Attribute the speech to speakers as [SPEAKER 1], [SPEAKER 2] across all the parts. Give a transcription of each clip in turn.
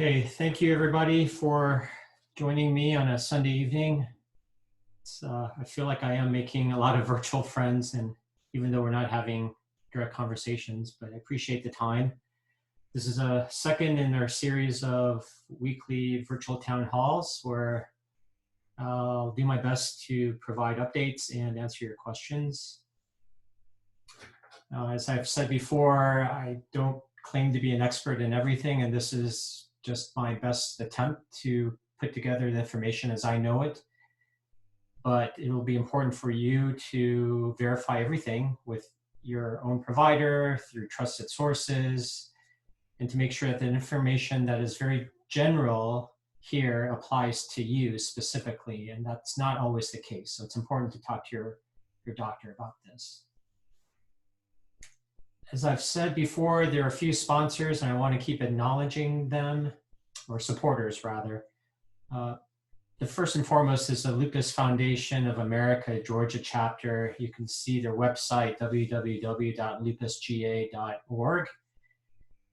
[SPEAKER 1] Okay, thank you everybody for joining me on a Sunday evening. I feel like I am making a lot of virtual friends, and even though we're not having direct conversations, but I appreciate the time. This is a second in our series of weekly virtual town halls where I'll do my best to provide updates and answer your questions. As I've said before, I don't claim to be an expert in everything, and this is just my best attempt to put together the information as I know it. But it will be important for you to verify everything with your own provider through trusted sources, and to make sure that the information that is very general here applies to you specifically, and that's not always the case. So it's important to talk to your doctor about this. As I've said before, there are a few sponsors, and I want to keep acknowledging them, or supporters rather. The first and foremost is the Lupus Foundation of America, Georgia chapter. You can see their website, www.lupusga.org.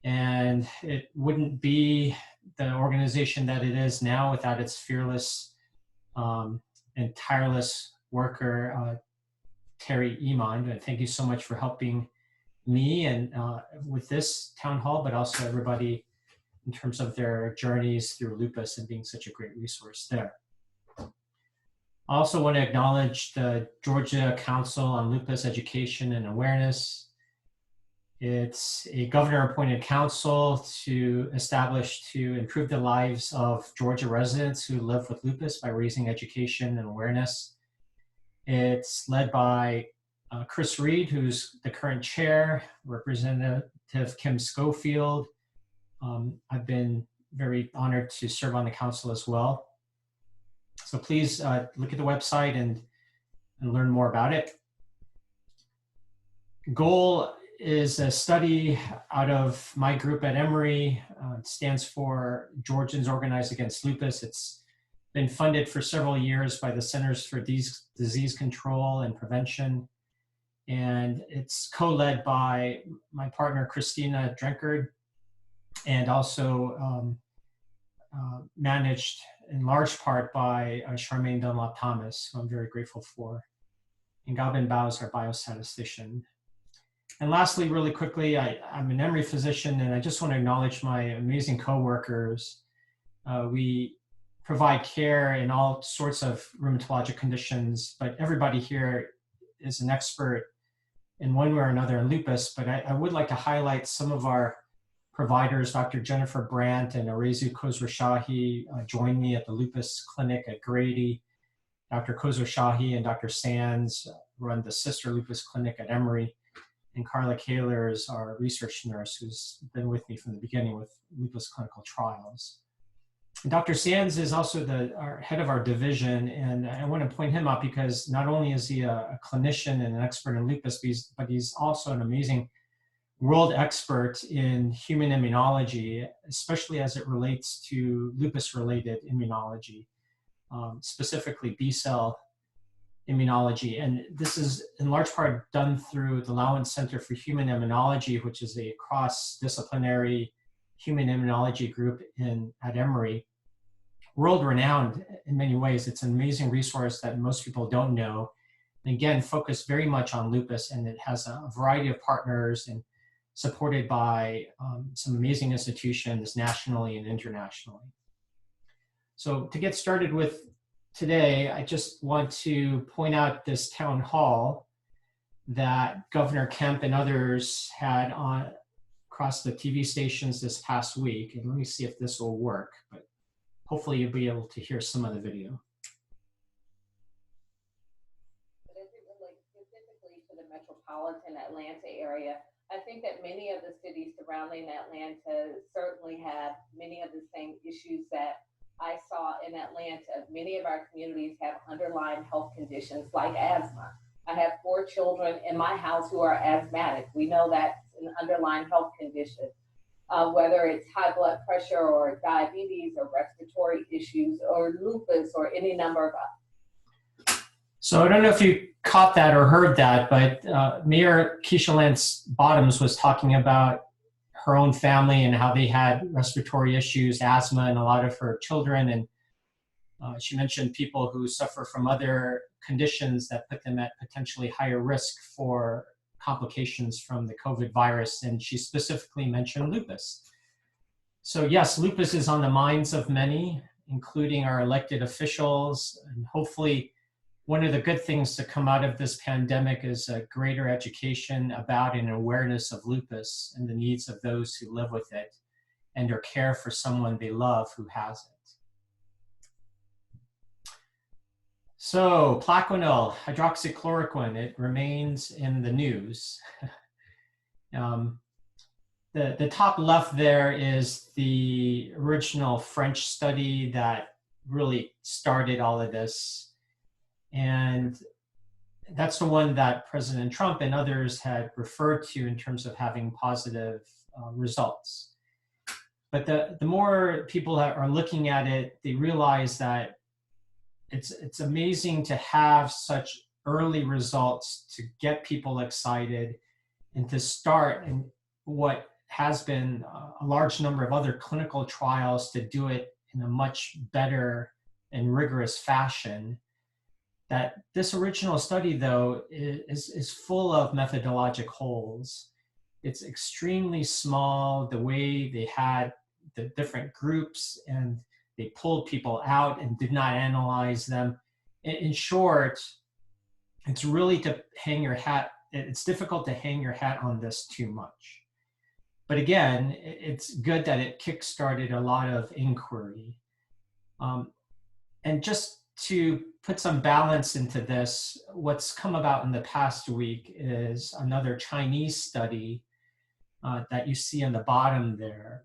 [SPEAKER 1] And it wouldn't be the organization that it is now without its fearless and tireless worker, Terry Iman. And thank you so much for helping me and with this town hall, but also everybody in terms of their journeys through lupus and being such a great resource there. I also want to acknowledge the Georgia Council on Lupus Education and Awareness. It's a governor-appointed council to improve the lives of Georgia residents who live with lupus by raising education and awareness. It's led by Chris Reed, who's the current chair, Representative Kim Schofield. I've been very honored to serve on the council as well. So please look at the website and learn more about it. GOAL is a study out of my group at Emory. It stands for Georgians Organized Against Lupus. It's been funded for several years by the Centers for Disease Control and Prevention. And it's co-led by my partner, Christina Drenkard, and also managed in large part by Charmaine Dunlop-Thomas, who I'm very grateful for, and Gaubin Bao's our biostatistician. And lastly, really quickly, I'm an Emory physician, and I just want to acknowledge my amazing coworkers. We provide care in all sorts of rheumatologic conditions, but everybody here is an expert in one way or another in lupus. But I would like to highlight some of our providers. Dr. Jennifer Brandt and Arezu Khosrowshahi joined me at the lupus clinic at Grady. Dr. Khosrowshahi and Dr. Sands run the sister lupus clinic at Emory. And Carla Kaler is our research nurse who's been with me from the beginning with lupus clinical trials. And Dr. Sands is also our head of our division, and I want to point him out because not only is he a clinician and an expert in lupus, but he's also an amazing world expert in human immunology, especially as it relates to lupus-related immunology, specifically B-cell immunology. And this is in large part done through the Lowen Center for Human Immunology, which is a cross-disciplinary human immunology group at Emory. World-renowned in many ways. It's an amazing resource that most people don't know. And again, focused very much on lupus, and it has a variety of partners and supported by some amazing institutions nationally and internationally. So to get started with today, I just want to point out this town hall that Governor Kemp and others had on across the TV stations this past week. And let me see if this will work, but hopefully you'll be able to hear some of the video.
[SPEAKER 2] But as it relates specifically to the metropolitan Atlanta area, I think that many of the cities surrounding Atlanta certainly have many of the same issues that I saw in Atlanta. Many of our communities have underlying health conditions like asthma. I have 4 children in my house who are asthmatic. We know that's an underlying health condition, whether it's high blood pressure or diabetes or respiratory issues or lupus or any number of
[SPEAKER 1] So I don't know if you caught that or heard that, but Mayor Keisha Lance Bottoms was talking about her own family and how they had respiratory issues, asthma, and a lot of her children. And she mentioned people who suffer from other conditions that put them at potentially higher risk for complications from the COVID virus. And she specifically mentioned lupus. So yes, lupus is on the minds of many, including our elected officials. And hopefully one of the good things to come out of this pandemic is a greater education about and awareness of lupus and the needs of those who live with it and their care for someone they love who has it. So Plaquenil, hydroxychloroquine, it remains in the news. The top left there is the original French study that really started all of this. And that's the one that President Trump and others had referred to in terms of having positive results. But the more people that are looking at it, they realize that it's amazing to have such early results to get people excited and to start in what has been a large number of other clinical trials to do it in a much better and rigorous fashion. That this original study, though, is full of methodologic holes. It's extremely small, the way they had the different groups and they pulled people out and did not analyze them. In short, it's really to hang your hat. It's difficult to hang your hat on this too much. But again, it's good that it kickstarted a lot of inquiry. And just to put some balance into this, what's come about in the past week is another Chinese study that you see on the bottom there.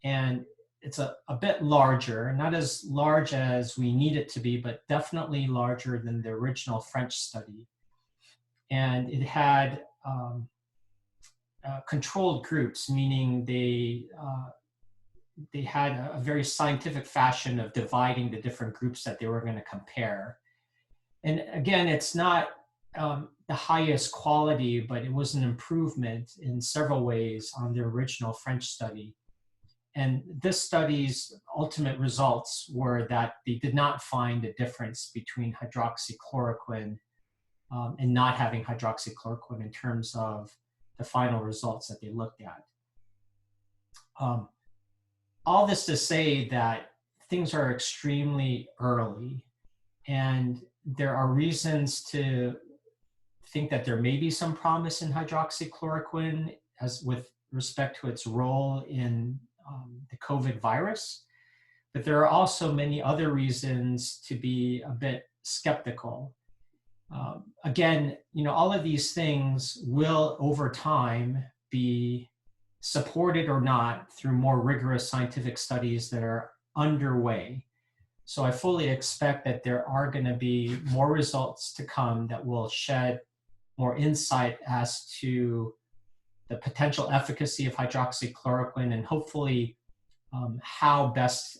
[SPEAKER 1] And it's a bit larger, not as large as we need it to be, but definitely larger than the original French study. And it had controlled groups, meaning they had a very scientific fashion of dividing the different groups that they were going to compare. And again, it's not the highest quality, but it was an improvement in several ways on the original French study. And this study's ultimate results were that they did not find a difference between hydroxychloroquine and not having hydroxychloroquine in terms of the final results that they looked at. All this to say that things are extremely early, and there are reasons to think that there may be some promise in hydroxychloroquine as with respect to its role in the COVID virus. But there are also many other reasons to be a bit skeptical. Again, all of these things will over time be supported or not through more rigorous scientific studies that are underway. So I fully expect that there are going to be more results to come that will shed more insight as to the potential efficacy of hydroxychloroquine and hopefully how best,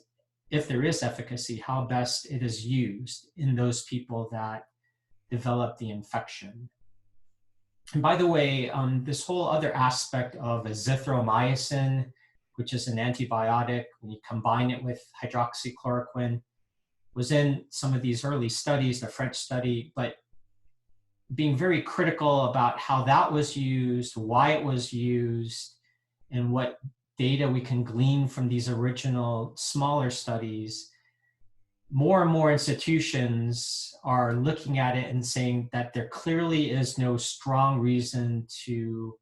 [SPEAKER 1] if there is efficacy, how best it is used in those people that develop the infection. And by the way, this whole other aspect of azithromycin, which is an antibiotic, when you combine it with hydroxychloroquine, was in some of these early studies, the French study, but being very critical about how that was used, why it was used, and what data we can glean from these original smaller studies, more and more institutions are looking at it and saying that there clearly is no strong reason to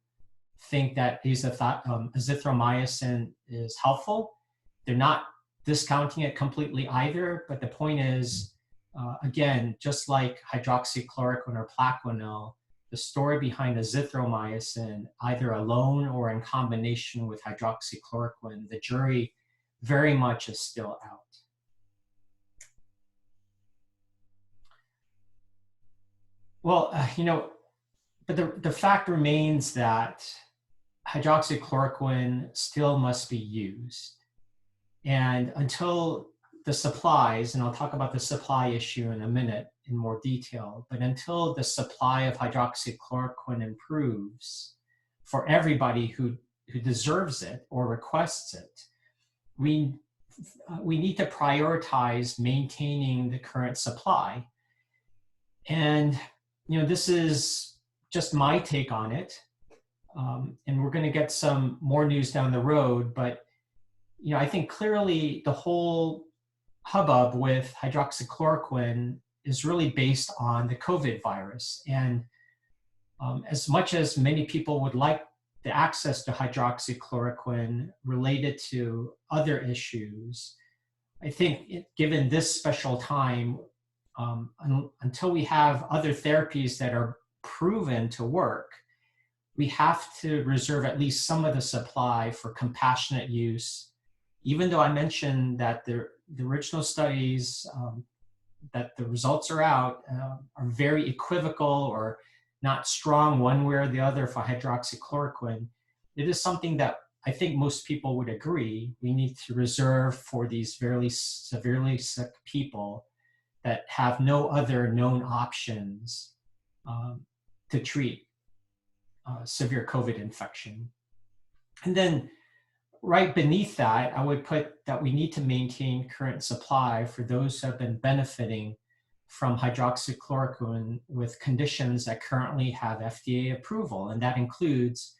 [SPEAKER 1] think that azithromycin is helpful. They're not discounting it completely either, but the point is, again, just like hydroxychloroquine or Plaquenil, the story behind azithromycin, either alone or in combination with hydroxychloroquine, the jury very much is still out. Well, but the fact remains that hydroxychloroquine still must be used. And until the supplies, and I'll talk about the supply issue in a minute in more detail, but until the supply of hydroxychloroquine improves for everybody who who deserves it or requests it, we need to prioritize maintaining the current supply. And this is just my take on it. And we're going to get some more news down the road, but I think clearly the whole hubbub with hydroxychloroquine is really based on the COVID virus. And as much as many people would like the access to hydroxychloroquine related to other issues, I think given this special time, until we have other therapies that are proven to work, we have to reserve at least some of the supply for compassionate use. Even though I mentioned that the original studies, that the results are out, are very equivocal or not strong one way or the other for hydroxychloroquine, it is something that I think most people would agree we need to reserve for these very severely sick people that have no other known options to treat severe COVID infection. And then right beneath that, I would put that we need to maintain current supply for those who have been benefiting from hydroxychloroquine with conditions that currently have FDA approval, and that includes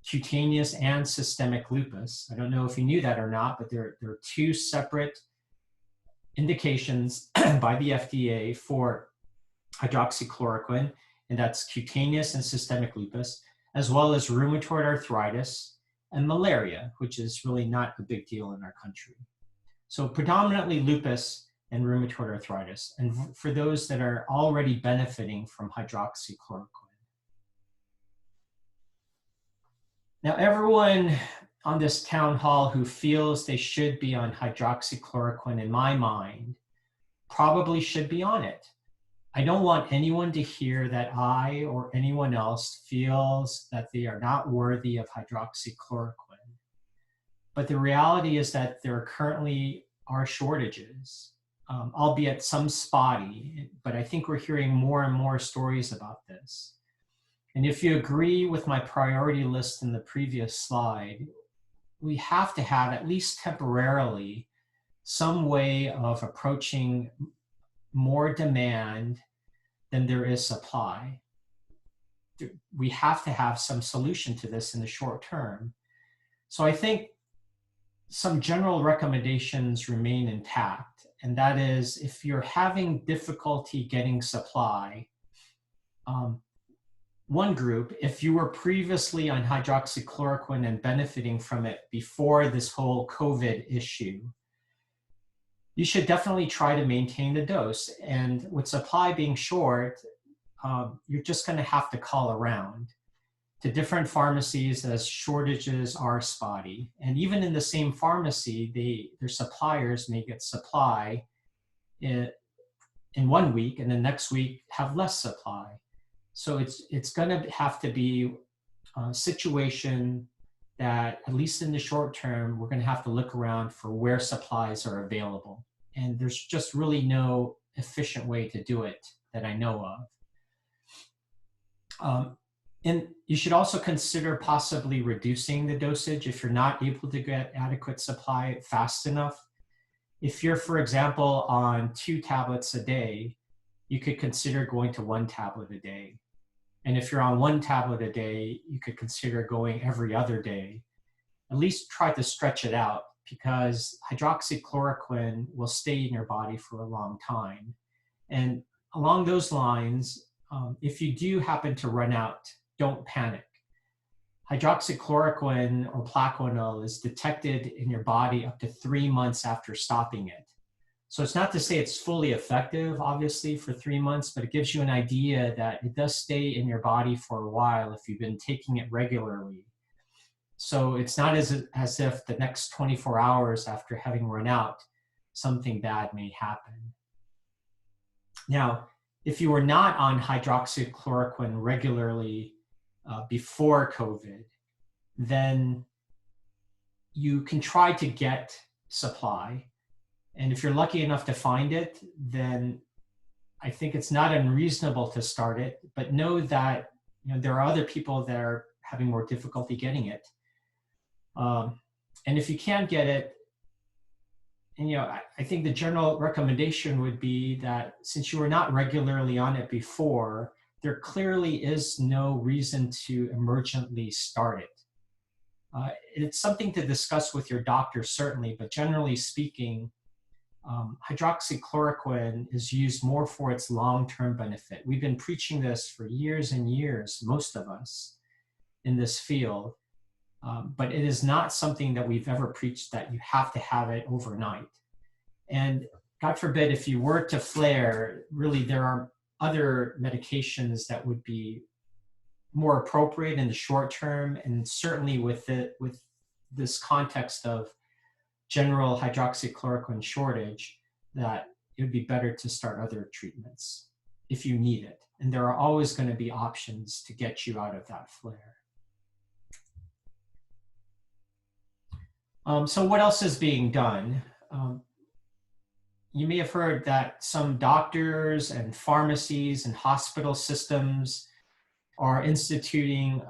[SPEAKER 1] cutaneous and systemic lupus. I don't know if you knew that or not, but there are two separate indications by the FDA for hydroxychloroquine, and that's cutaneous and systemic lupus, as well as rheumatoid arthritis and malaria, which is really not a big deal in our country. So predominantly lupus and rheumatoid arthritis, and for those that are already benefiting from hydroxychloroquine. Now, everyone on this town hall who feels they should be on hydroxychloroquine, in my mind, probably should be on it. I don't want anyone to hear that I or anyone else feels that they are not worthy of hydroxychloroquine. But the reality is that there currently are shortages, albeit some spotty, but I think we're hearing more and more stories about this. And if you agree with my priority list in the previous slide, we have to have, at least temporarily, some way of approaching more demand than there is supply. We have to have some solution to this in the short term. So I think some general recommendations remain intact, and that is, if you're having difficulty getting supply, one group, if you were previously on hydroxychloroquine and benefiting from it before this whole COVID issue, you should definitely try to maintain the dose. And with supply being short, you're just going to have to call around to different pharmacies as shortages are spotty. And even in the same pharmacy, their suppliers may get supply in 1 week, and the next week have less supply. So it's going to have to be a situation that, at least in the short term, we're going to have to look around for where supplies are available. And there's just really no efficient way to do it that I know of. And you should also consider possibly reducing the dosage if you're not able to get adequate supply fast enough. If you're, for example, on 2 tablets a day, you could consider going to 1 tablet a day. And if you're on 1 tablet a day, you could consider going every other day. At least try to stretch it out, because hydroxychloroquine will stay in your body for a long time. And along those lines, if you do happen to run out, don't panic. Hydroxychloroquine or Plaquenil is detected in your body up to 3 months after stopping it. So it's not to say it's fully effective, obviously, for 3 months, but it gives you an idea that it does stay in your body for a while if you've been taking it regularly. So it's not as if the next 24 hours after having run out, something bad may happen. Now, if you were not on hydroxychloroquine regularly before COVID, then you can try to get supply. And if you're lucky enough to find it, then I think it's not unreasonable to start it, but know that there are other people that are having more difficulty getting it. And if you can't get it, and I think the general recommendation would be that since you were not regularly on it before, there clearly is no reason to emergently start it. It's something to discuss with your doctor, certainly, but generally speaking, hydroxychloroquine is used more for its long-term benefit. We've been preaching this for years and years, most of us in this field, but it is not something that we've ever preached that you have to have it overnight. And God forbid, if you were to flare, really there are other medications that would be more appropriate in the short term, and certainly with this context of general hydroxychloroquine shortage, that it would be better to start other treatments if you need it. And there are always going to be options to get you out of that flare. So what else is being done? You may have heard that some doctors and pharmacies and hospital systems are instituting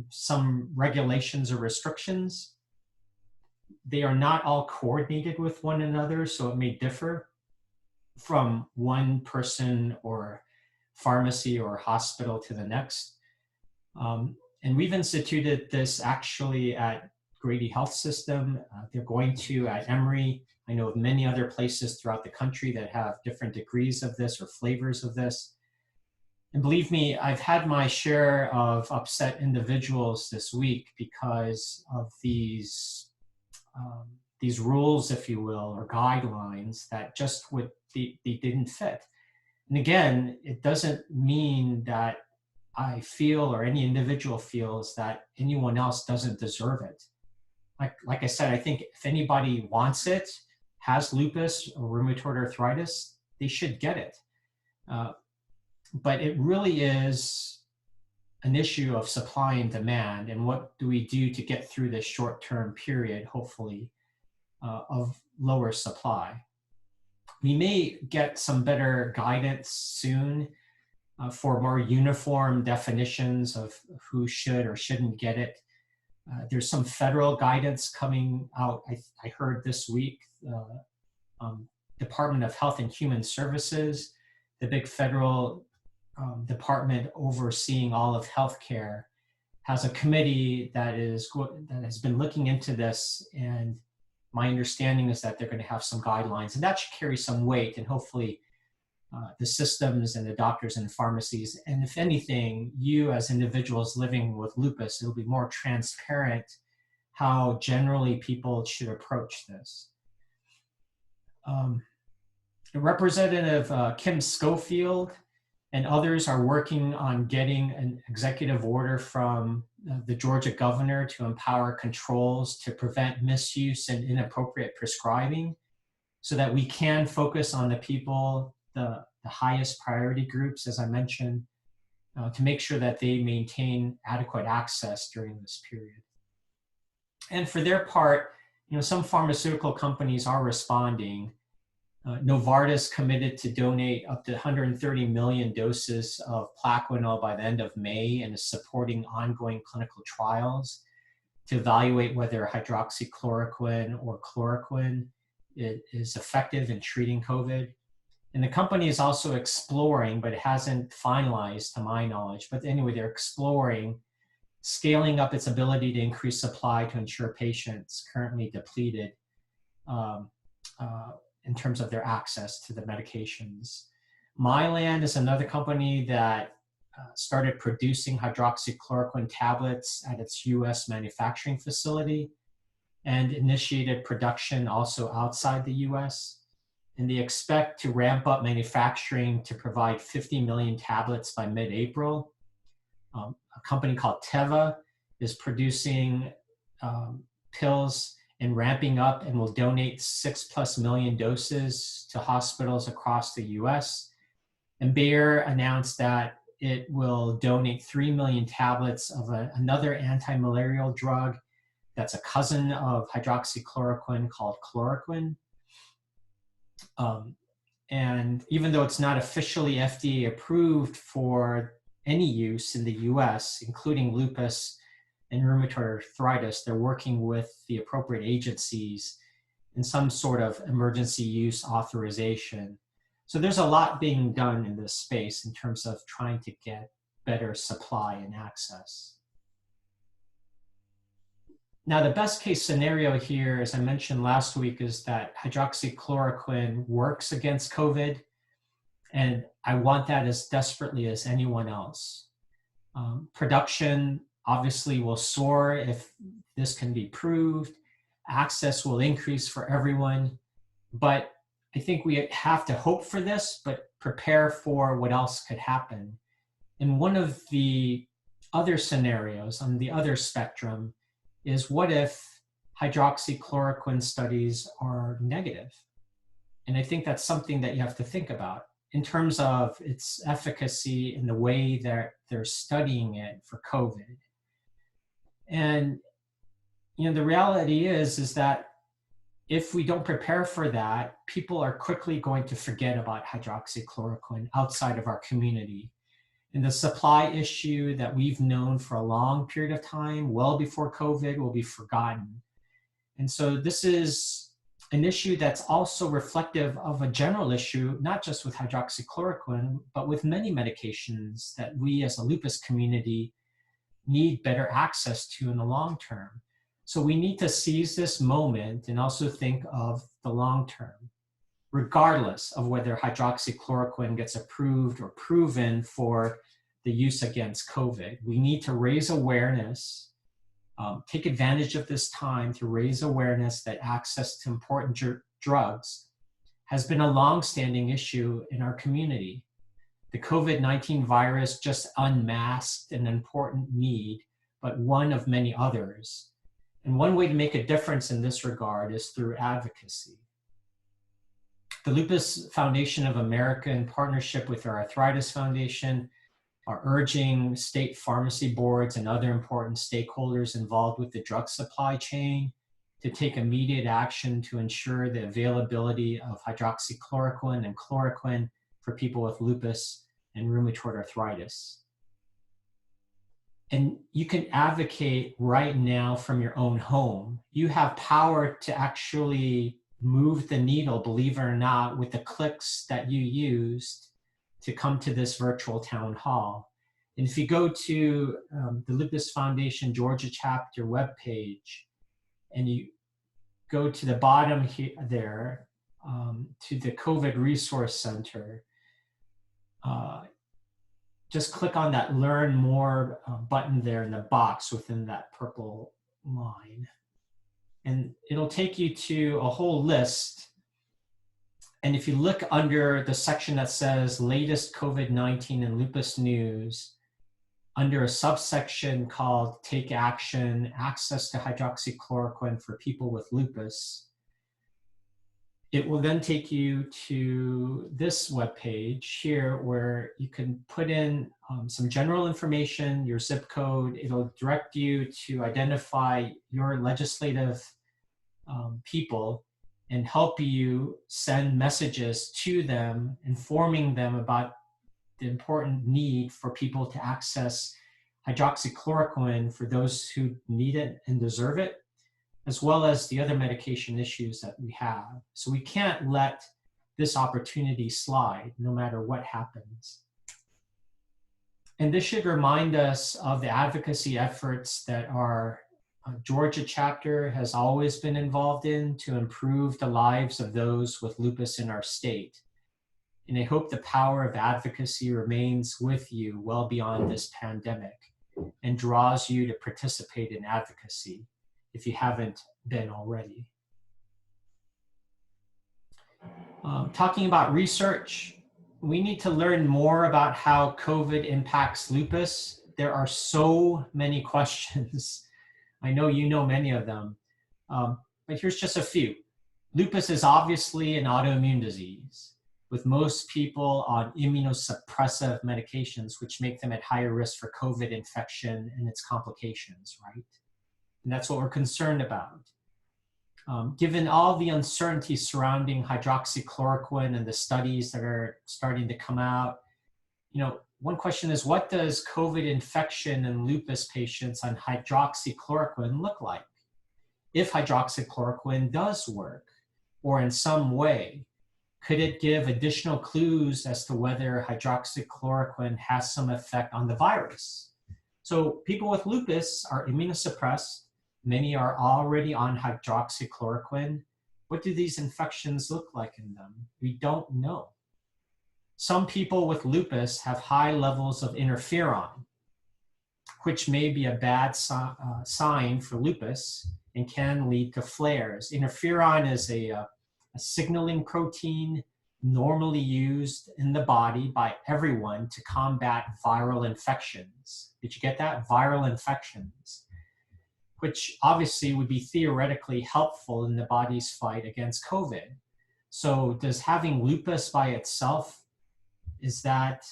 [SPEAKER 1] some regulations or restrictions. They are not all coordinated with one another, so it may differ from one person or pharmacy or hospital to the next. And we've instituted this actually at Grady Health System. They're going to at Emory. I know of many other places throughout the country that have different degrees of this or flavors of this. And believe me, I've had my share of upset individuals this week because of these rules, if you will, or guidelines that just they didn't fit. And again, it doesn't mean that I feel or any individual feels that anyone else doesn't deserve it. Like I said, I think if anybody wants it, has lupus or rheumatoid arthritis, they should get it. But it really is an issue of supply and demand, and what do we do to get through this short-term period, hopefully, of lower supply. We may get some better guidance soon for more uniform definitions of who should or shouldn't get it. There's some federal guidance coming out, I heard this week. Department of Health and Human Services, the big federal department overseeing all of healthcare, has a committee that has been looking into this, and my understanding is that they're going to have some guidelines, and that should carry some weight, and hopefully the systems and the doctors and the pharmacies, and if anything, you as individuals living with lupus, it'll be more transparent how generally people should approach this. Representative Kim Schofield and others are working on getting an executive order from the Georgia governor to empower controls to prevent misuse and inappropriate prescribing, so that we can focus on the people, the highest priority groups, as I mentioned, to make sure that they maintain adequate access during this period. And for their part, some pharmaceutical companies are responding. Novartis committed to donate up to 130 million doses of Plaquenil by the end of May and is supporting ongoing clinical trials to evaluate whether hydroxychloroquine or chloroquine is effective in treating COVID. And the company is also exploring, but it hasn't finalized to my knowledge, but anyway, they're exploring scaling up its ability to increase supply to ensure patients currently depleted in terms of their access to the medications. Mylan is another company that started producing hydroxychloroquine tablets at its US manufacturing facility and initiated production also outside the US. And they expect to ramp up manufacturing to provide 50 million tablets by mid-April. A company called Teva is producing pills and ramping up and will donate 6+ million doses to hospitals across the US. And Bayer announced that it will donate 3 million tablets of another anti-malarial drug that's a cousin of hydroxychloroquine called chloroquine. And even though it's not officially FDA approved for any use in the US, including lupus, and rheumatoid arthritis, they're working with the appropriate agencies in some sort of emergency use authorization. So there's a lot being done in this space in terms of trying to get better supply and access. Now, the best case scenario here, as I mentioned last week, is that hydroxychloroquine works against COVID, and I want that as desperately as anyone else. Production obviously will soar if this can be proved. Access will increase for everyone, but I think we have to hope for this, but prepare for what else could happen. And one of the other scenarios on the other spectrum is, what if hydroxychloroquine studies are negative? And I think that's something that you have to think about in terms of its efficacy and the way that they're studying it for COVID. And the reality is that if we don't prepare for that, people are quickly going to forget about hydroxychloroquine outside of our community. And the supply issue that we've known for a long period of time, well before COVID, will be forgotten. And so this is an issue that's also reflective of a general issue, not just with hydroxychloroquine, but with many medications that we as a lupus community need better access to in the long term. So we need to seize this moment and also think of the long term, regardless of whether hydroxychloroquine gets approved or proven for the use against COVID. We need to raise awareness, take advantage of this time to raise awareness that access to important drugs has been a long-standing issue in our community. The COVID-19 virus just unmasked an important need, but one of many others. And one way to make a difference in this regard is through advocacy. The Lupus Foundation of America, in partnership with our Arthritis Foundation, are urging state pharmacy boards and other important stakeholders involved with the drug supply chain to take immediate action to ensure the availability of hydroxychloroquine and chloroquine for people with lupus and rheumatoid arthritis. And you can advocate right now from your own home. You have power to actually move the needle, believe it or not, with the clicks that you used to come to this virtual town hall. And if you go to the Lupus Foundation Georgia chapter webpage, and you go to the bottom here, to the COVID Resource Center, just click on that Learn More button there in the box within that purple line. And it'll take you to a whole list. And if you look under the section that says latest COVID-19 and lupus news, under a subsection called Take Action, Access to Hydroxychloroquine for People with Lupus, it will then take you to this webpage here where you can put in some general information, your zip code. It'll direct you to identify your legislative people and help you send messages to them, informing them about the important need for people to access hydroxychloroquine for those who need it and deserve it, as well as the other medication issues that we have. So we can't let this opportunity slide no matter what happens. And this should remind us of the advocacy efforts that our Georgia chapter has always been involved in to improve the lives of those with lupus in our state. And I hope the power of advocacy remains with you well beyond this pandemic and draws you to participate in advocacy if you haven't been already. Talking about research, we need to learn more about how COVID impacts lupus. There are so many questions. I know you know many of them, but here's just a few. Lupus is obviously an autoimmune disease, with most people on immunosuppressive medications, which make them at higher risk for COVID infection and its complications, right? And that's what we're concerned about. Given all the uncertainty surrounding hydroxychloroquine and the studies that are starting to come out, one question is, what does COVID infection in lupus patients on hydroxychloroquine look like? If hydroxychloroquine does work, or in some way, could it give additional clues as to whether hydroxychloroquine has some effect on the virus? So people with lupus are immunosuppressed. Many are already on hydroxychloroquine. What do these infections look like in them? We don't know. Some people with lupus have high levels of interferon, which may be a bad sign for lupus and can lead to flares. Interferon is a signaling protein normally used in the body by everyone to combat viral infections. Did you get that? Viral infections, which obviously would be theoretically helpful in the body's fight against COVID. So does having lupus by itself, is that,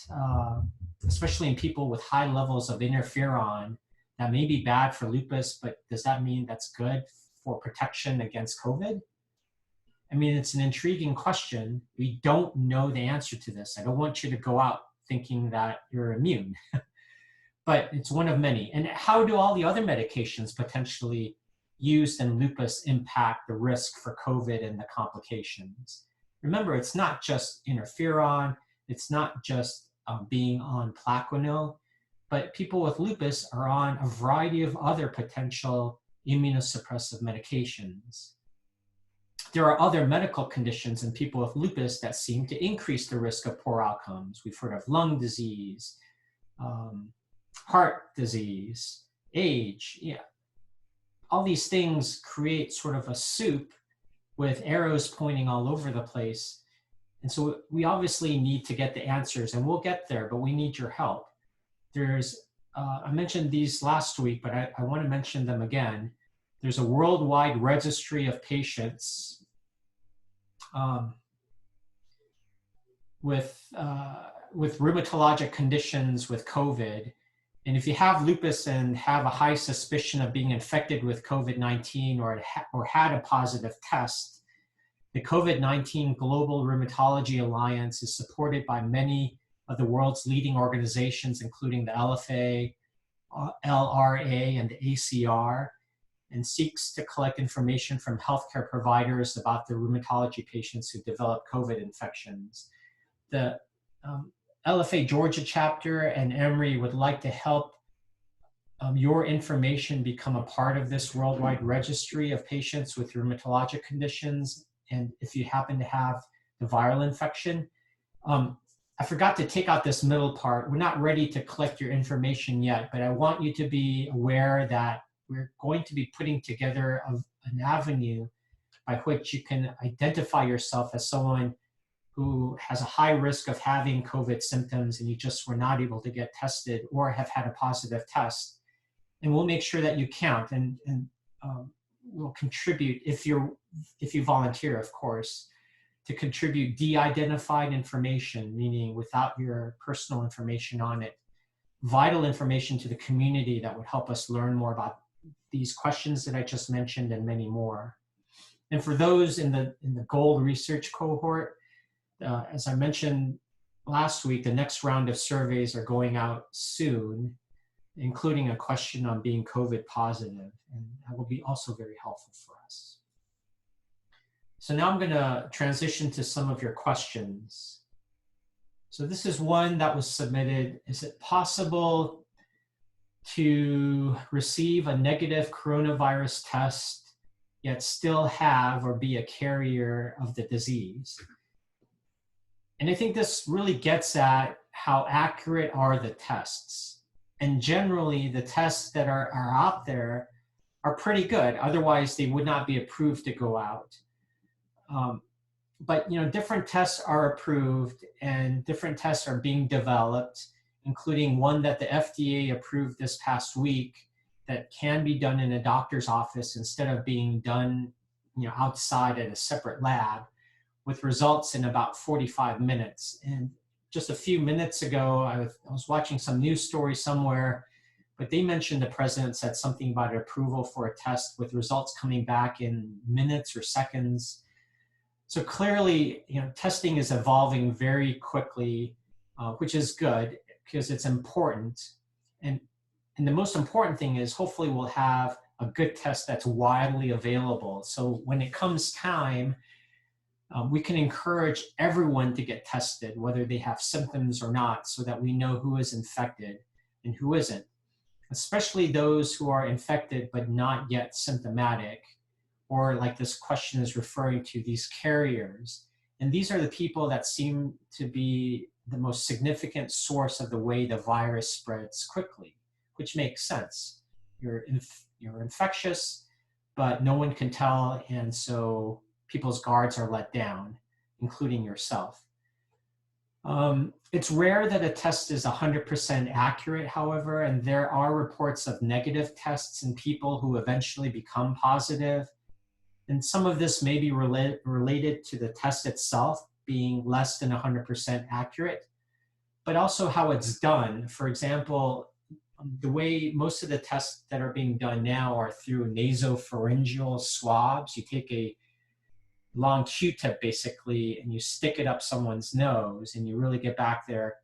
[SPEAKER 1] especially in people with high levels of interferon, that may be bad for lupus, but does that mean that's good for protection against COVID? I mean, it's an intriguing question. We don't know the answer to this. I don't want you to go out thinking that you're immune, but it's one of many. And how do all the other medications potentially used in lupus impact the risk for COVID and the complications? Remember, it's not just interferon, it's not just being on Plaquenil, but people with lupus are on a variety of other potential immunosuppressive medications. There are other medical conditions in people with lupus that seem to increase the risk of poor outcomes. We've heard of lung disease, heart disease, age. Yeah. All these things create sort of a soup with arrows pointing all over the place. And so we obviously need to get the answers, and we'll get there, but we need your help. There's, I mentioned these last week, but I want to mention them again. There's a worldwide registry of patients with rheumatologic conditions with COVID. And if you have lupus and have a high suspicion of being infected with COVID-19 or had a positive test, the COVID-19 Global Rheumatology Alliance is supported by many of the world's leading organizations, including the LFA, LRA, and the ACR, and seeks to collect information from healthcare providers about the rheumatology patients who develop COVID infections. The LFA Georgia chapter and Emory would like to help your information become a part of this worldwide registry of patients with rheumatologic conditions. And if you happen to have the viral infection, I forgot to take out this middle part. We're not ready to collect your information yet, but I want you to be aware that we're going to be putting together an avenue by which you can identify yourself as someone who has a high risk of having COVID symptoms and you just were not able to get tested or have had a positive test. And we'll make sure that you count and we'll contribute, if you volunteer, of course, to contribute de-identified information, meaning without your personal information on it, vital information to the community that would help us learn more about these questions that I just mentioned and many more. And for those in the GOLD research cohort, as I mentioned last week, the next round of surveys are going out soon, including a question on being COVID positive, and that will be also very helpful for us. So now I'm going to transition to some of your questions. So this is one that was submitted. Is it possible to receive a negative coronavirus test yet still have or be a carrier of the disease? And I think this really gets at how accurate are the tests. And generally, the tests that are out there are pretty good. Otherwise, they would not be approved to go out. But different tests are approved and different tests are being developed, including one that the FDA approved this past week that can be done in a doctor's office instead of being done outside at a separate lab, with results in about 45 minutes. And just a few minutes ago, I was watching some news story somewhere, but they mentioned the president said something about an approval for a test with results coming back in minutes or seconds. So clearly, testing is evolving very quickly, which is good. because it's important. And, and the most important thing is hopefully we'll have a good test that's widely available. So when it comes time, we can encourage everyone to get tested, whether they have symptoms or not, so that we know who is infected and who isn't, especially those who are infected but not yet symptomatic, or like this question is referring to, these carriers. And these are the people that seem to be the most significant source of the way the virus spreads quickly, which makes sense. You're infectious, but no one can tell, and so people's guards are let down, including yourself. It's rare that a test is 100% accurate, however, and there are reports of negative tests in people who eventually become positive. And some of this may be related to the test itself being less than 100% accurate, but also how it's done. For example, the way most of the tests that are being done now are through nasopharyngeal swabs. You take a long Q-tip basically, and you stick it up someone's nose, and you really get back there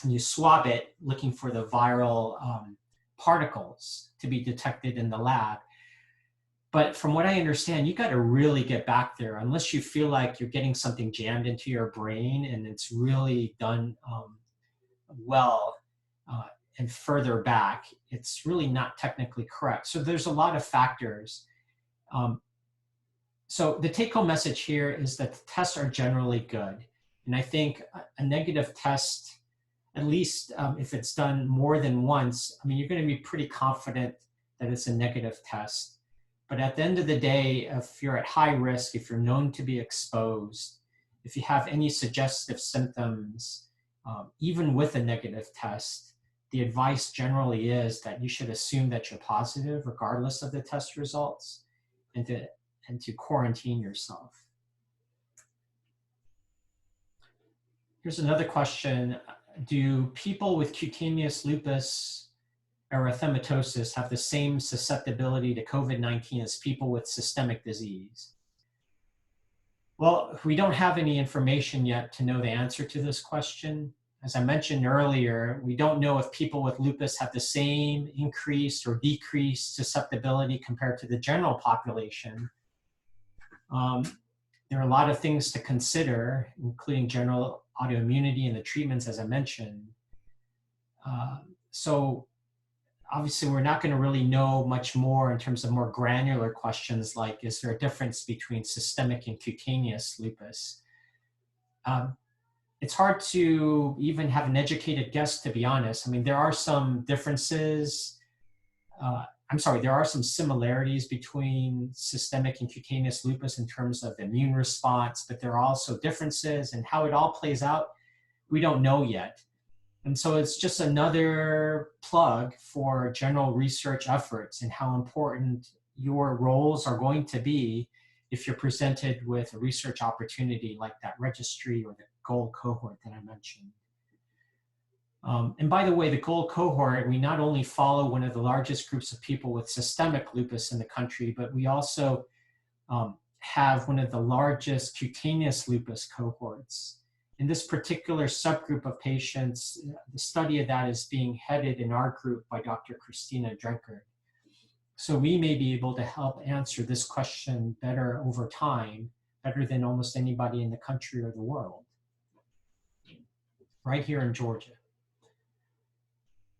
[SPEAKER 1] and you swab it looking for the viral particles to be detected in the lab. But from what I understand, you got to really get back there unless you feel like you're getting something jammed into your brain and it's really done well and further back. It's really not technically correct. So there's a lot of factors. So the take-home message here is that the tests are generally good. And I think a negative test, at least if it's done more than once, I mean, you're going to be pretty confident that it's a negative test. But at the end of the day, if you're at high risk, if you're known to be exposed, if you have any suggestive symptoms, even with a negative test, the advice generally is that you should assume that you're positive regardless of the test results, and to quarantine yourself. Here's another question. Do people with cutaneous lupus erythematosus have the same susceptibility to COVID-19 as people with systemic disease? Well, we don't have any information yet to know the answer to this question. As I mentioned earlier, we don't know if people with lupus have the same increased or decreased susceptibility compared to the general population. There are a lot of things to consider, including general autoimmunity and the treatments, as I mentioned. So obviously, we're not going to really know much more in terms of more granular questions like, is there a difference between systemic and cutaneous lupus? It's hard to even have an educated guess, to be honest. I mean, there are some differences. There are some similarities between systemic and cutaneous lupus in terms of immune response, but there are also differences, and how it all plays out, we don't know yet. And so it's just another plug for general research efforts and how important your roles are going to be if you're presented with a research opportunity like that registry or the gold cohort that I mentioned. And by the way, the gold cohort, we not only follow one of the largest groups of people with systemic lupus in the country, but we also have one of the largest cutaneous lupus cohorts. In this particular subgroup of patients, the study of that is being headed in our group by Dr. Christina Drenkard. So we may be able to help answer this question better over time, better than almost anybody in the country or the world, right here in Georgia.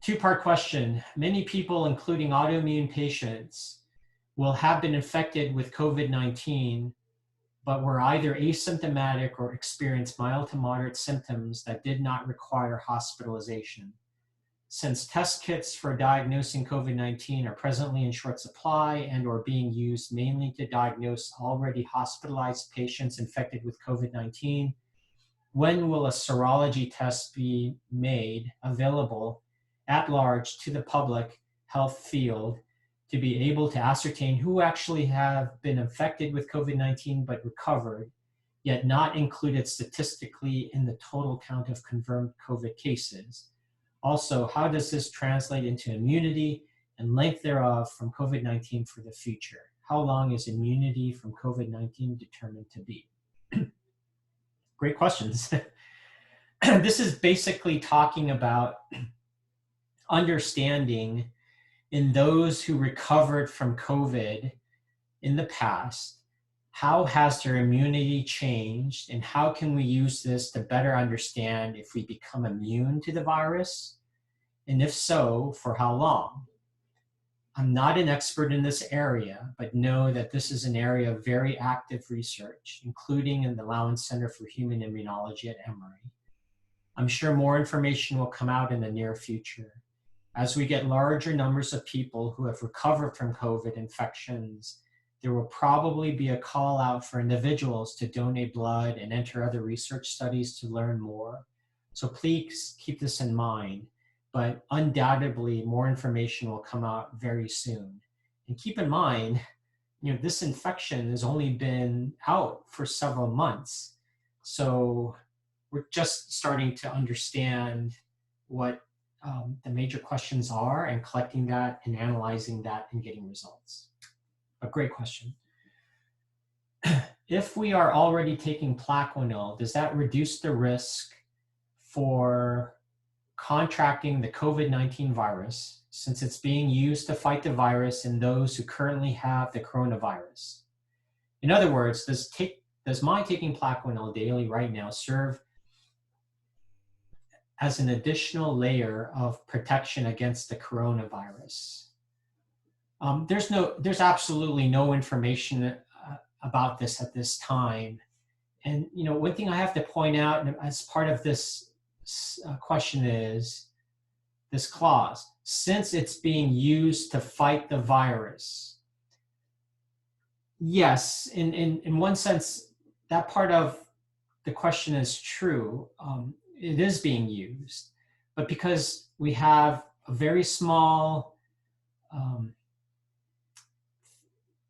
[SPEAKER 1] Two-part question. Many people, including autoimmune patients, will have been infected with COVID-19, but were either asymptomatic or experienced mild to moderate symptoms that did not require hospitalization. Since test kits for diagnosing COVID-19 are presently in short supply and or being used mainly to diagnose already hospitalized patients infected with COVID-19, when will a serology test be made available at large to the public health field to be able to ascertain who actually have been infected with COVID-19 but recovered, yet not included statistically in the total count of confirmed COVID cases? Also, how does this translate into immunity and length thereof from COVID-19 for the future? How long is immunity from COVID-19 determined to be? Great questions. this is basically talking about understanding in those who recovered from COVID in the past, how has their immunity changed, and how can we use this to better understand if we become immune to the virus, and if so, for how long? I'm not an expert in this area, but know that this is an area of very active research, including in the Lowndes Center for Human Immunology at Emory. I'm sure more information will come out in the near future. As we get larger numbers of people who have recovered from COVID infections, there will probably be a call out for individuals to donate blood and enter other research studies to learn more. So please keep this in mind, but undoubtedly more information will come out very soon. And keep in mind, this infection has only been out for several months. So we're just starting to understand what the major questions are and collecting that and analyzing that and getting results. A great question. If we are already taking Plaquenil, does that reduce the risk for contracting the COVID-19 virus since it's being used to fight the virus in those who currently have the coronavirus? In other words, does my taking Plaquenil daily right now serve as an additional layer of protection against the coronavirus? There's absolutely no information about this at this time. And one thing I have to point out as part of this question is this clause, since it's being used to fight the virus. Yes, in one sense, that part of the question is true. It is being used, but because we have a very small,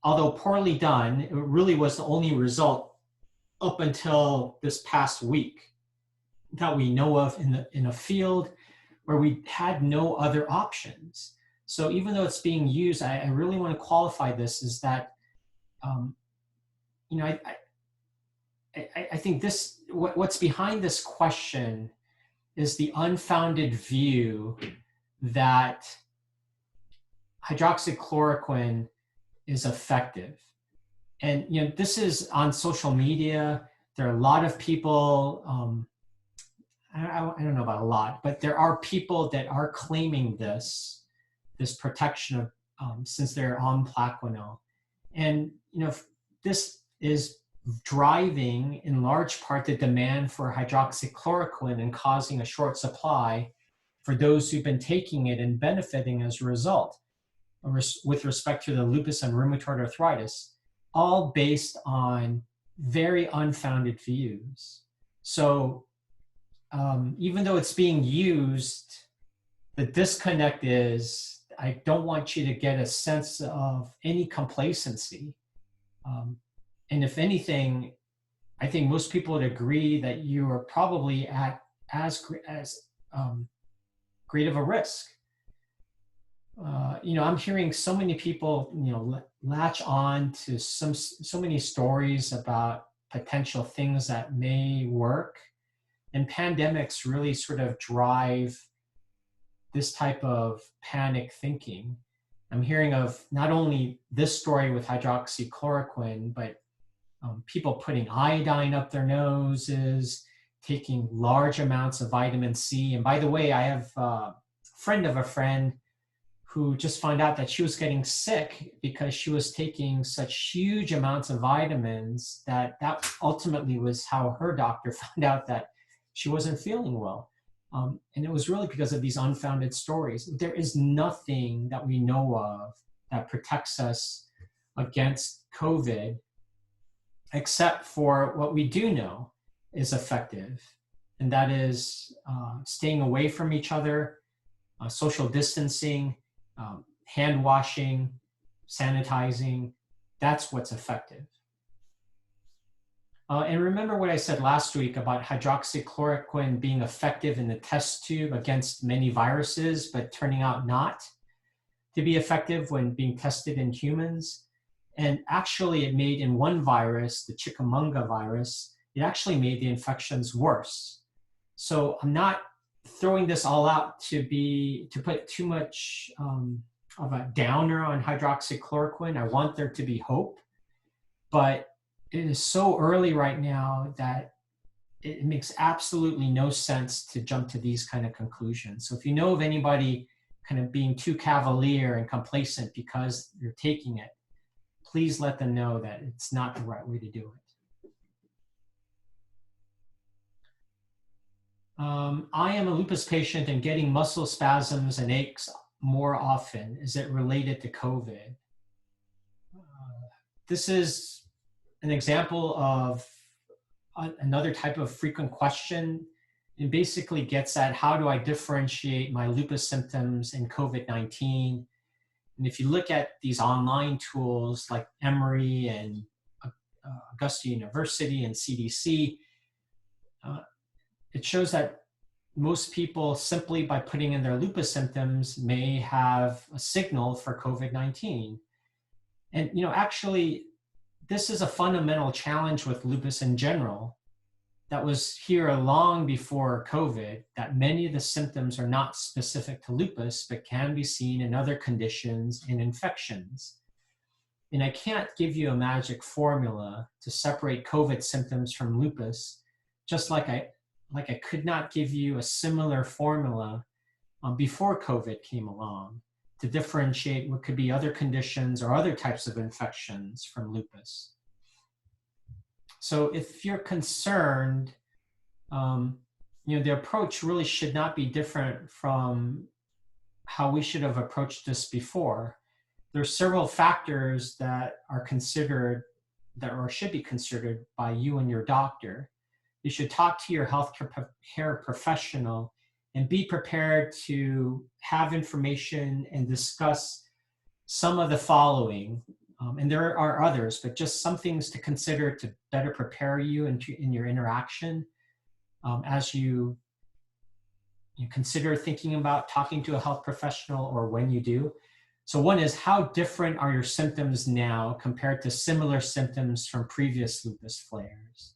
[SPEAKER 1] although poorly done, it really was the only result up until this past week that we know of in a field where we had no other options. So even though it's being used, I really want to qualify this is that, I think what's behind this question is the unfounded view that hydroxychloroquine is effective. And this is on social media. There are a lot of people, I don't know about a lot, but there are people that are claiming this protection of since they're on Plaquenil. And this is driving in large part the demand for hydroxychloroquine and causing a short supply for those who've been taking it and benefiting as a result with respect to the lupus and rheumatoid arthritis, all based on very unfounded views. So even though it's being used, the disconnect is I don't want you to get a sense of any complacency. And if anything, I think most people would agree that you are probably at as great of a risk. I'm hearing so many people, latch on to so many stories about potential things that may work. And pandemics really sort of drive this type of panic thinking. I'm hearing of not only this story with hydroxychloroquine, but people putting iodine up their noses, taking large amounts of vitamin C. And by the way, I have a friend of a friend who just found out that she was getting sick because she was taking such huge amounts of vitamins that ultimately was how her doctor found out that she wasn't feeling well. And it was really because of these unfounded stories. There is nothing that we know of that protects us against COVID, except for what we do know is effective, and that is staying away from each other, social distancing, hand washing, sanitizing. That's what's effective. And remember what I said last week about hydroxychloroquine being effective in the test tube against many viruses, but turning out not to be effective when being tested in humans. And actually it made in one virus, the chikungunya virus, it actually made the infections worse. So I'm not throwing this all out to put too much of a downer on hydroxychloroquine. I want there to be hope, but it is so early right now that it makes absolutely no sense to jump to these kind of conclusions. So if you know of anybody kind of being too cavalier and complacent because you're taking it, please let them know that it's not the right way to do it. I am a lupus patient and getting muscle spasms and aches more often. Is it related to COVID? This is an example of another type of frequent question. It basically gets at how do I differentiate my lupus symptoms and COVID-19? And if you look at these online tools like Emory and Augusta University and CDC, it shows that most people, simply by putting in their lupus symptoms, may have a signal for COVID-19. And actually, this is a fundamental challenge with lupus in general that was here long before COVID, that many of the symptoms are not specific to lupus, but can be seen in other conditions and infections. And I can't give you a magic formula to separate COVID symptoms from lupus, just like I could not give you a similar formula before COVID came along to differentiate what could be other conditions or other types of infections from lupus. So if you're concerned, the approach really should not be different from how we should have approached this before. There are several factors that are considered or should be considered by you and your doctor. You should talk to your healthcare professional and be prepared to have information and discuss some of the following. And there are others, but just some things to consider to better prepare you in your interaction as you consider thinking about talking to a health professional or when you do. So one is, how different are your symptoms now compared to similar symptoms from previous lupus flares?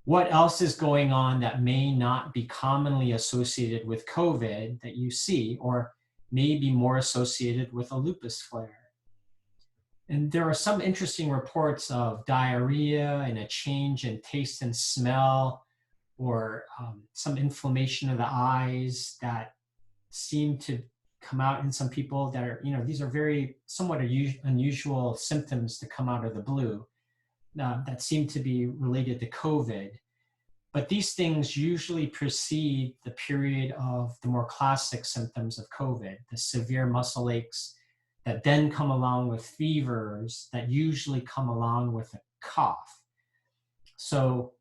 [SPEAKER 1] What else is going on that may not be commonly associated with COVID that you see, or may be more associated with a lupus flare? And there are some interesting reports of diarrhea and a change in taste and smell, or some inflammation of the eyes that seem to come out in some people that are, these are very somewhat unusual symptoms to come out of the blue that seem to be related to COVID. But these things usually precede the period of the more classic symptoms of COVID, the severe muscle aches that then come along with fevers that usually come along with a cough. So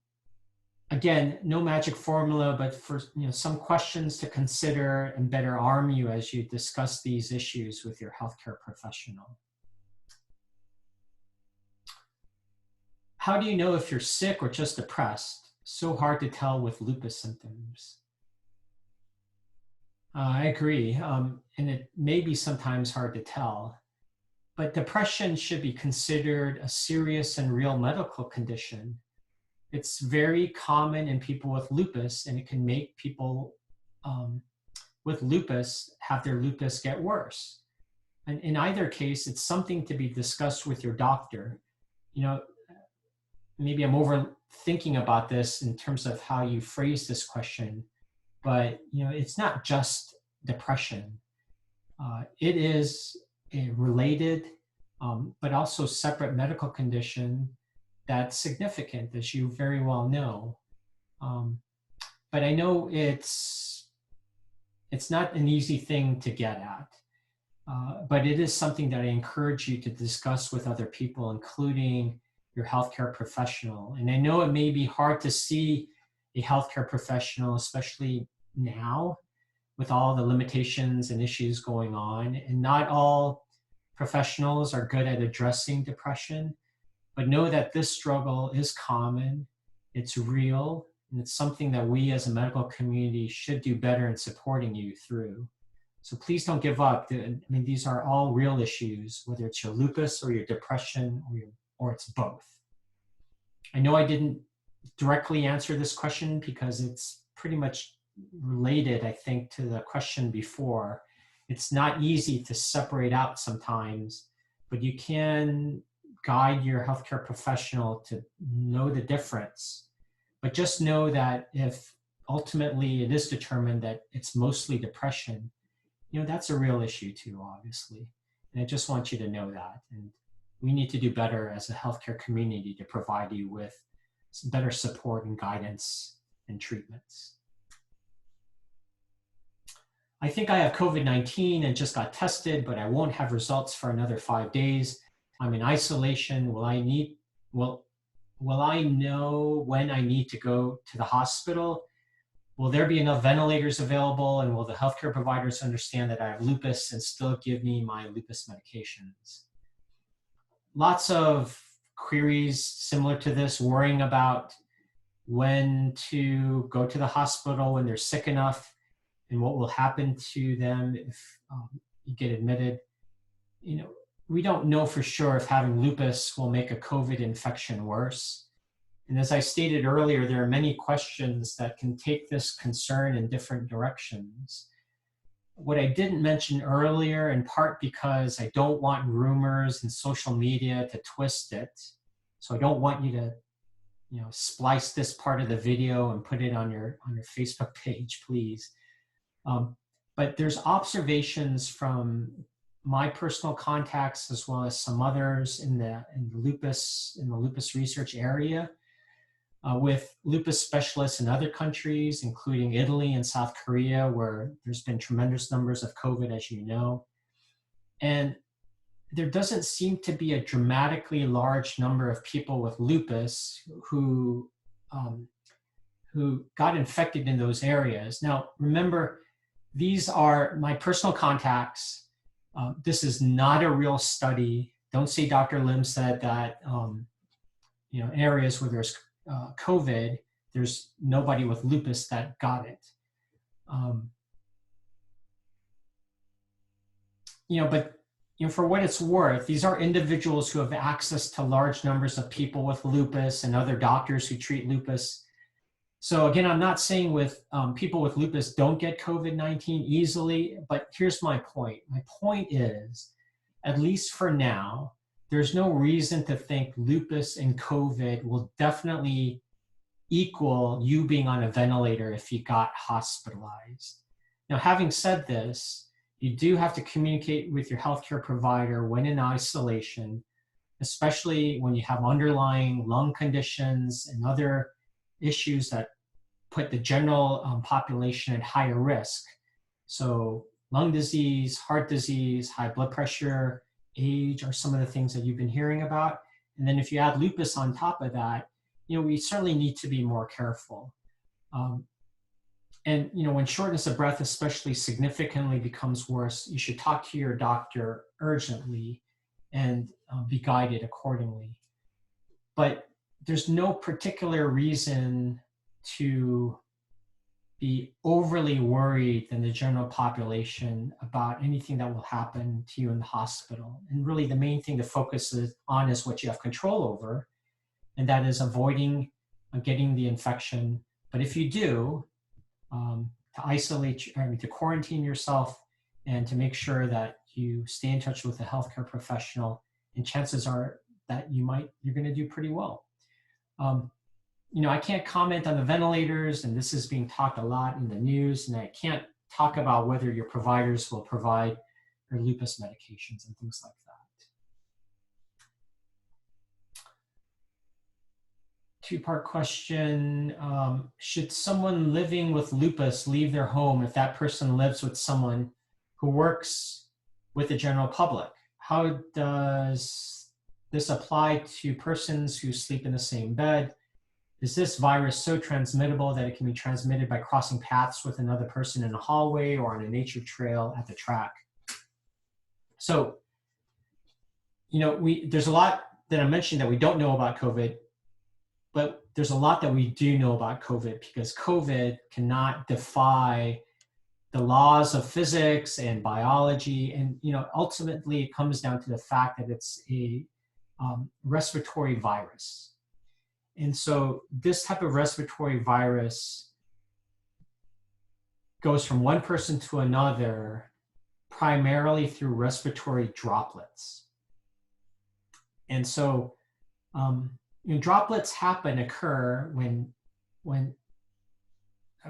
[SPEAKER 1] again, no magic formula, but for some questions to consider and better arm you as you discuss these issues with your healthcare professional. How do you know if you're sick or just depressed? So hard to tell with lupus symptoms. I agree, and it may be sometimes hard to tell, but depression should be considered a serious and real medical condition. It's very common in people with lupus, and it can make people with lupus have their lupus get worse. And in either case, it's something to be discussed with your doctor. Maybe I'm overthinking about this in terms of how you phrase this question, but it's not just depression. It is a related, but also separate medical condition that's significant, as you very well know. But I know it's not an easy thing to get at, but it is something that I encourage you to discuss with other people, including your healthcare professional. And I know it may be hard to see a healthcare professional, especially now with all the limitations and issues going on. And not all professionals are good at addressing depression, but know that this struggle is common, it's real, and it's something that we as a medical community should do better in supporting you through. So please don't give up. These are all real issues, whether it's your lupus or your depression or it's both. I know I didn't directly answer this question because it's pretty much related, I think, to the question before. It's not easy to separate out sometimes, but you can guide your healthcare professional to know the difference. But just know that if ultimately it is determined that it's mostly depression, that's a real issue too, obviously. And I just want you to know that. And we need to do better as a healthcare community to provide you with some better support and guidance and treatments. I think I have COVID-19 and just got tested, but I won't have results for another 5 days. I'm in isolation. Will I know when I need to go to the hospital? Will there be enough ventilators available? And will the healthcare providers understand that I have lupus and still give me my lupus medications? Lots of queries similar to this, worrying about when to go to the hospital when they're sick enough and what will happen to them if you get admitted. We don't know for sure if having lupus will make a COVID infection worse. And as I stated earlier, there are many questions that can take this concern in different directions. What I didn't mention earlier, in part because I don't want rumors and social media to twist it. So I don't want you to, splice this part of the video and put it on your Facebook page, please. But there's observations from my personal contacts as well as some others in the lupus research area with lupus specialists in other countries, including Italy and South Korea, where there's been tremendous numbers of COVID, as you know. And there doesn't seem to be a dramatically large number of people with lupus who got infected in those areas. Now, remember, these are my personal contacts. This is not a real study. Don't say Dr. Lim said that areas where there's COVID, there's nobody with lupus that got it. But for what it's worth, these are individuals who have access to large numbers of people with lupus and other doctors who treat lupus. So again, I'm not saying with people with lupus don't get COVID-19 easily, but here's my point. My point is, at least for now, there's no reason to think lupus and COVID will definitely equal you being on a ventilator if you got hospitalized. Now, having said this, you do have to communicate with your healthcare provider when in isolation, especially when you have underlying lung conditions and other issues that put the general population at higher risk. So lung disease, heart disease, high blood pressure, age are some of the things that you've been hearing about. And then if you add lupus on top of that, we certainly need to be more careful. And when shortness of breath especially significantly becomes worse, you should talk to your doctor urgently and be guided accordingly. But there's no particular reason to be overly worried than the general population about anything that will happen to you in the hospital. And really the main thing to focus on is what you have control over, and that is avoiding getting the infection. But if you do, to isolate, to quarantine yourself and to make sure that you stay in touch with a healthcare professional, and chances are that you're going to do pretty well. I can't comment on the ventilators, and this is being talked a lot in the news, and I can't talk about whether your providers will provide your lupus medications and things like that. Two-part question. Should someone living with lupus leave their home if that person lives with someone who works with the general public? How does this apply to persons who sleep in the same bed? Is this virus so transmittable that it can be transmitted by crossing paths with another person in a hallway or on a nature trail at the track? So, there's a lot that I mentioned that we don't know about COVID, but there's a lot that we do know about COVID, because COVID cannot defy the laws of physics and biology. And, ultimately it comes down to the fact that it's a respiratory virus. And so this type of respiratory virus goes from one person to another primarily through respiratory droplets. And so droplets occur when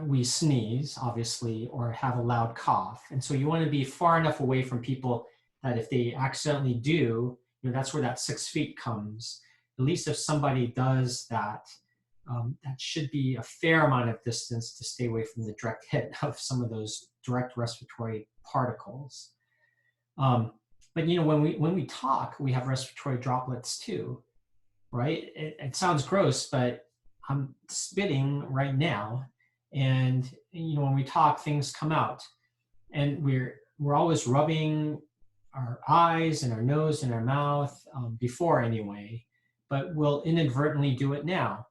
[SPEAKER 1] we sneeze, obviously, or have a loud cough. And so you want to be far enough away from people that if they accidentally do, that's where that 6 feet comes. At least if somebody does that, that should be a fair amount of distance to stay away from the direct hit of some of those direct respiratory particles. But when we talk, we have respiratory droplets too, right? It sounds gross, but I'm spitting right now, and when we talk, things come out, and we're always rubbing our eyes and our nose and our mouth before anyway, but we'll inadvertently do it now.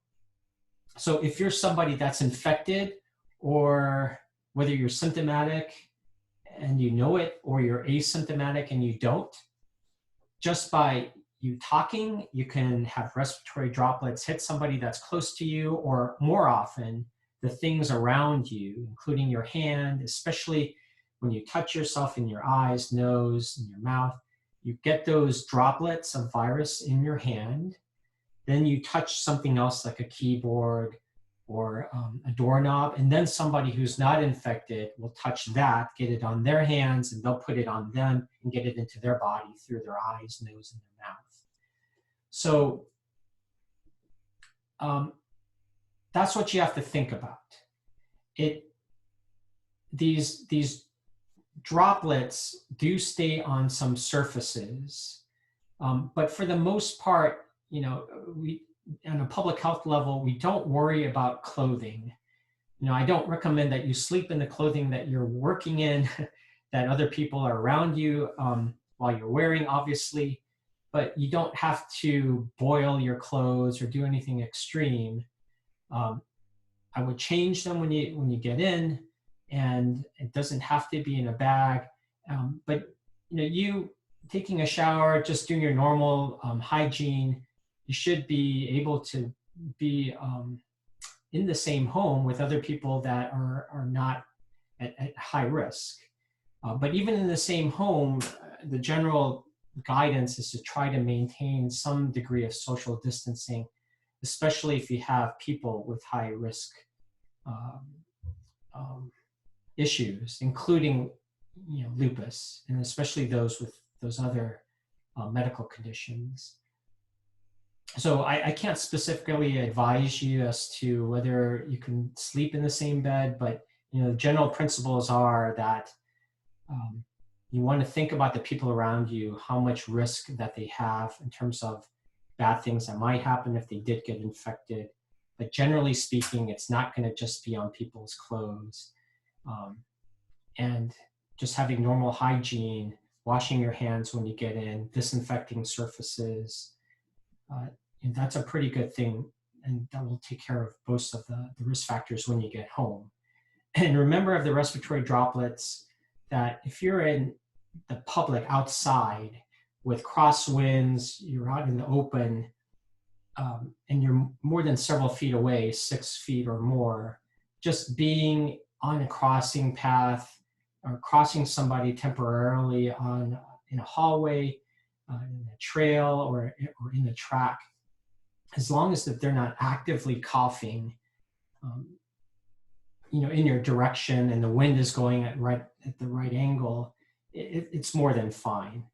[SPEAKER 1] So if you're somebody that's infected, or whether you're symptomatic and you know it, or you're asymptomatic and you don't, just by you talking, you can have respiratory droplets hit somebody that's close to you, or more often, the things around you, including your hand, especially when you touch yourself in your eyes, nose, and your mouth. You get those droplets of virus in your hand. Then you touch something else like a keyboard or a doorknob, and then somebody who's not infected will touch that, get it on their hands, and they'll put it on them and get it into their body through their eyes, nose, and their mouth. So that's what you have to think about. These droplets do stay on some surfaces, but for the most part, we, on a public health level, we don't worry about clothing. I don't recommend that you sleep in the clothing that you're working in, that other people are around you while you're wearing, obviously, but you don't have to boil your clothes or do anything extreme. I would change them when you get in, and it doesn't have to be in a bag. But you taking a shower, just doing your normal hygiene, you should be able to be in the same home with other people that are not at high risk. But even in the same home, the general guidance is to try to maintain some degree of social distancing, especially if you have people with high risk issues, including lupus, and especially those with those other medical conditions. So I can't specifically advise you as to whether you can sleep in the same bed, but the general principles are that you want to think about the people around you, how much risk that they have in terms of bad things that might happen if they did get infected. But generally speaking, it's not going to just be on people's clothes. And just having normal hygiene, washing your hands when you get in, disinfecting surfaces, and that's a pretty good thing, and that will take care of most of the risk factors when you get home. And remember, of the respiratory droplets, that if you're in the public outside with crosswinds, you're out in the open, and you're more than several feet away, 6 feet or more, just being on a crossing path or crossing somebody temporarily in a hallway, in a trail, or in a track, as long as that they're not actively coughing, in your direction, and the wind is going at the right angle, it's more than fine.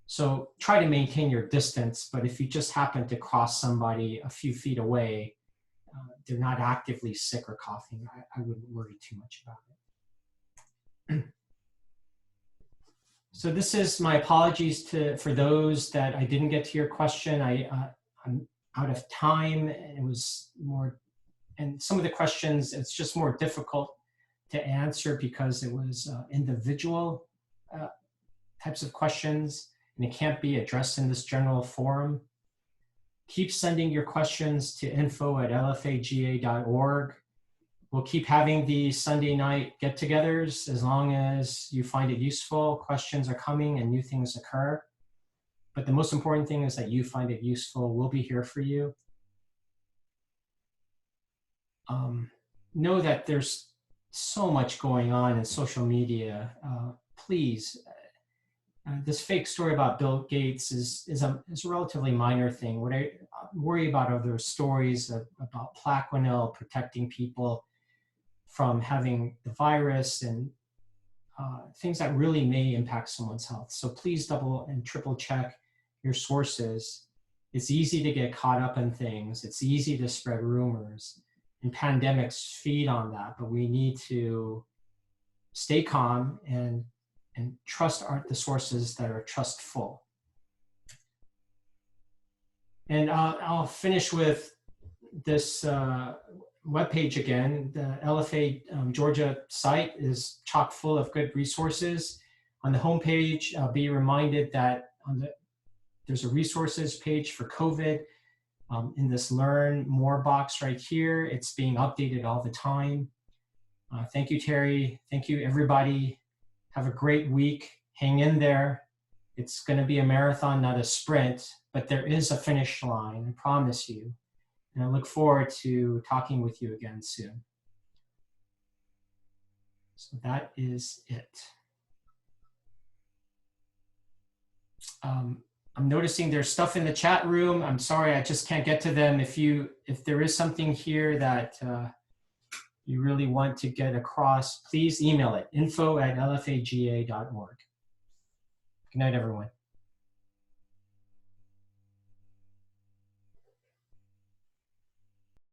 [SPEAKER 1] So try to maintain your distance, but if you just happen to cross somebody a few feet away, they're not actively sick or coughing, I wouldn't worry too much about it. So this is my apologies for those that I didn't get to your question. I'm out of time. It was more, and some of the questions, it's just more difficult to answer because it was individual types of questions, and it can't be addressed in this general forum. Keep sending your questions to info@lfaga.org. We'll keep having the Sunday night get-togethers as long as you find it useful. Questions are coming and new things occur. But the most important thing is that you find it useful. We'll be here for you. Know that there's so much going on in social media. Please, this fake story about Bill Gates is a relatively minor thing. What I worry about are those stories about Plaquenil protecting people from having the virus and things that really may impact someone's health. So please double and triple check your sources. It's easy to get caught up in things. It's easy to spread rumors, and pandemics feed on that. But we need to stay calm and trust the sources that are trustful. And I'll finish with this webpage again. The LFA Georgia site is chock full of good resources. On the homepage, be reminded that there's a resources page for COVID. In this Learn More box right here, it's being updated all the time. Thank you, Terry. Thank you, everybody. Have a great week. Hang in there. It's going to be a marathon, not a sprint, but there is a finish line, I promise you. And I look forward to talking with you again soon. So that is it. I'm noticing there's stuff in the chat room. I'm sorry, I just can't get to them. If there is something here that you really want to get across, please email it, info@lfaga.org. Good night, everyone.